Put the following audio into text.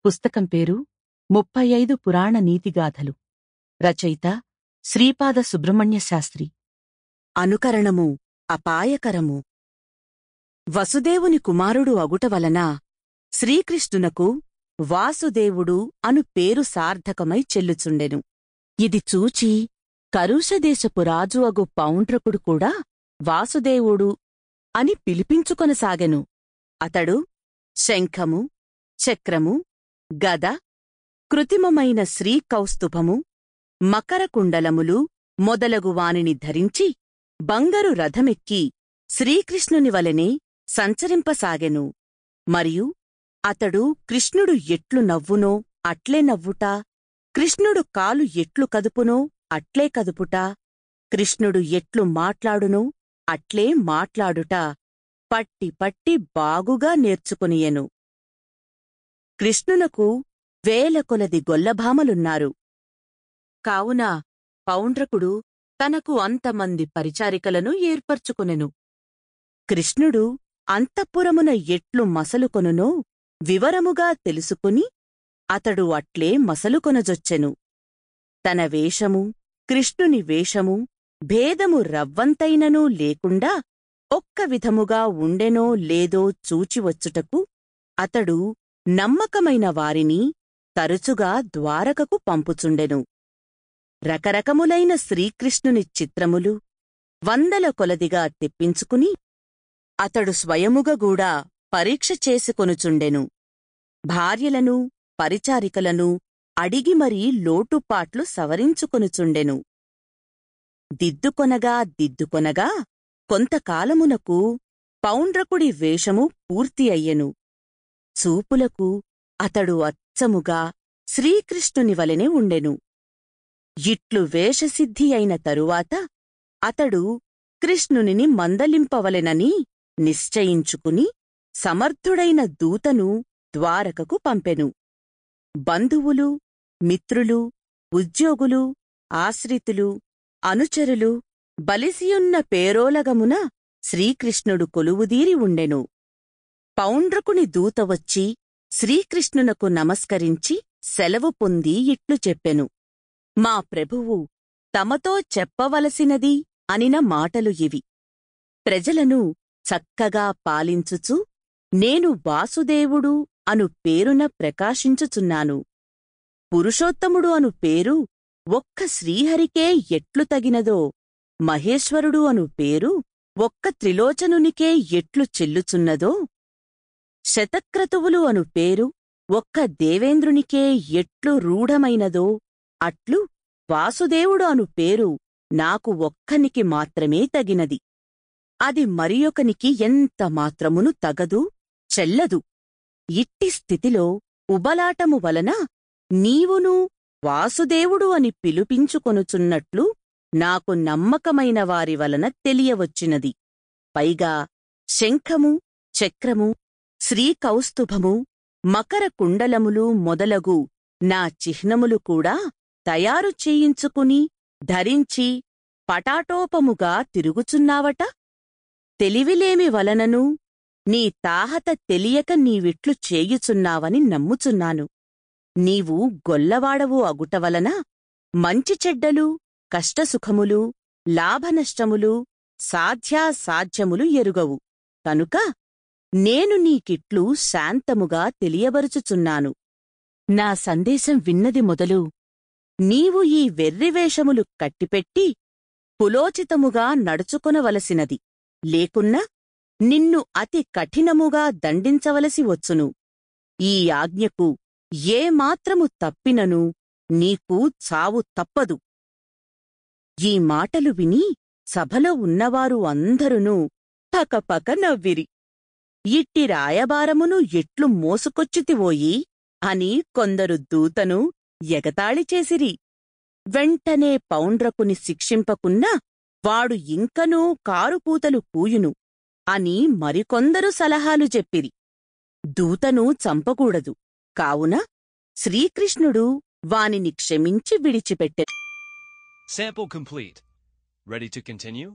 పుస్తకం పేరు 35 పురాణ నీతిగాథలు. రచయిత శ్రీపాద సుబ్రహ్మణ్య శాస్త్రి. అనుకరణము అపాయకరము. వసుదేవుని కుమారుడు అగుటవలన శ్రీకృష్ణునకు వాసుదేవుడు అను పేరు సార్థకమై చెల్లుచుండెను. ఇది చూచి కరుషదేశపు రాజు అగు పౌండ్రకుడు కూడా వాసుదేవుడు అని పిలిపించుకొనసాగెను. అతడు శంఖము, చక్రము, గద, కృత్రిమమైన శ్రీకౌస్తుభము, మకరకుండలములు మొదలగు వానిని ధరించి బంగరు రథమెక్కి శ్రీకృష్ణుని వలెనే సంచరింపసాగెను. మరియు అతడు కృష్ణుడు ఎట్లు నవ్వునో అట్లే నవ్వుట, కృష్ణుడు కాలు ఎట్లు కదుపునో అట్లే కదుపుట, కృష్ణుడు ఎట్లు మాట్లాడునో అట్లే మాట్లాడుట పట్టి పట్టి బాగుగా నేర్చుకునియెను. కృష్ణునకు వేల కొలది గొల్లభామలున్నారు. కావున పౌండ్రకుడు తనకు అంతమంది పరిచారికలను ఏర్పరచుకొనెను. కృష్ణుడు అంతఃపురమున ఎట్లు మసలుకొనునో వివరముగా తెలుసుకుని అతడు అట్లే మసలుకొనజొచ్చెను. తన వేషము, కృష్ణుని వేషము భేదము రవ్వంతైననూ లేకుండా ఒక్క విధముగా ఉండెనో లేదో చూచివచ్చుటకు అతడు నమ్మకమైన వారిని తరచుగా ద్వారకకు పంపుచుండెను. రకరకములైన శ్రీకృష్ణుని చిత్రములు వందల కొలదిగా తెప్పించుకుని అతడు స్వయముగగూడా పరీక్ష చేసుకొనుచుండెను. భార్యలను, పరిచారికలను అడిగి మరీ లోటుపాట్లు సవరించుకొనుచుండెను. దిద్దుకొనగా కొంతకాలమునకు పౌండ్రకుడి వేషము పూర్తి అయ్యెను. చూపులకు అతడు అచ్చముగా శ్రీకృష్ణుని వలెనే ఉండెను. ఇట్లు వేషసిద్ధి అయిన తరువాత అతడు కృష్ణునిని మందలింపవలెనని నిశ్చయించుకుని సమర్థుడైన దూతను ద్వారకకు పంపెను. బంధువులు, మిత్రులు, ఉద్యోగులు, ఆశ్రితులు, అనుచరులు బలిసియున్న పేరోలగమున శ్రీకృష్ణుడు కొలువుదీరి ఉండెను. పౌండ్రకుని దూత వచ్చి శ్రీకృష్ణునకు నమస్కరించి సెలవు పొంది ఇట్లు చెప్పెను. మా ప్రభువు తమతో చెప్పవలసినది అనిన మాటలు ఇవి. ప్రజలను చక్కగా పాలించుచు నేను వాసుదేవుడు అను పేరున ప్రకాశించుచున్నాను. పురుషోత్తముడు అను పేరు ఒక్క శ్రీహరికే ఎట్లు తగినదో మహేశ్వరుడు అను పేరు ఒక్క త్రిలోచనునికే ఎట్లు చెల్లుచున్నదో, శతక్రతువులు అను పేరు ఒక్క దేవేంద్రునికే ఎట్లు రూఢమైనదో అట్లు వాసుదేవుడు అను పేరు నాకు ఒక్కనికి మాత్రమే తగినది. అది మరియొకనికి ఎంత మాత్రమును తగదు, చెల్లదు. ఇట్టి స్థితిలో ఉబలాటము వలన నీవును వాసుదేవుడు అని పిలుపించుకొనుచున్నట్లు నాకు నమ్మకమైన వారి వలన తెలియవచ్చినది. పైగా శంఖము, చక్రము, శ్రీకౌస్తుభము, మకర కుండలములు మొదలగు నా చిహ్నములు కూడా తయారు చేయించుకుని ధరించి పటాటోపముగా తిరుగుచున్నావట. తెలివిలేమి వలనను నీ తాహత తెలియక నీవిట్లు చేయుచున్నావని నమ్ముచున్నాను. నీవు గొల్లవాడవు అగుటవలన మంచి చెడ్డలు, కష్టసుఖములు, లాభనష్టములు, సాధ్యాసాధ్యములు ఎరుగవు. కనుక నేను నీకిట్లు శాంతముగా తెలియబరుచుచున్నాను. నా సందేశం విన్నది మొదలు నీవు ఈ వెర్రివేషములు కట్టిపెట్టి పులోచితముగా నడుచుకొనవలసినది, లేకున్నా నిన్ను అతి కఠినముగా దండించవలసి వచ్చును. ఈ ఆజ్ఞకు ఏమాత్రము తప్పినను నీకు చావు తప్పదు. ఈ మాటలు విని సభలో ఉన్నవారు అందరునూ పకపక నవ్విరి. ఇట్టి రాయబారమును ఎట్లు మోసుకొచ్చితివోయి అని కొందరు దూతను ఎగతాళి చేసిరి. వెంటనే పౌండ్రకుని శిక్షింపకున్నా వాడు ఇంకనూ కారుకూతలు కూయును అని మరికొందరు సలహాలు చెప్పిరి. దూతను చంపకూడదు, కావున శ్రీకృష్ణుడు వానిని క్షమించి విడిచిపెట్టె. Sample complete. Ready to continue?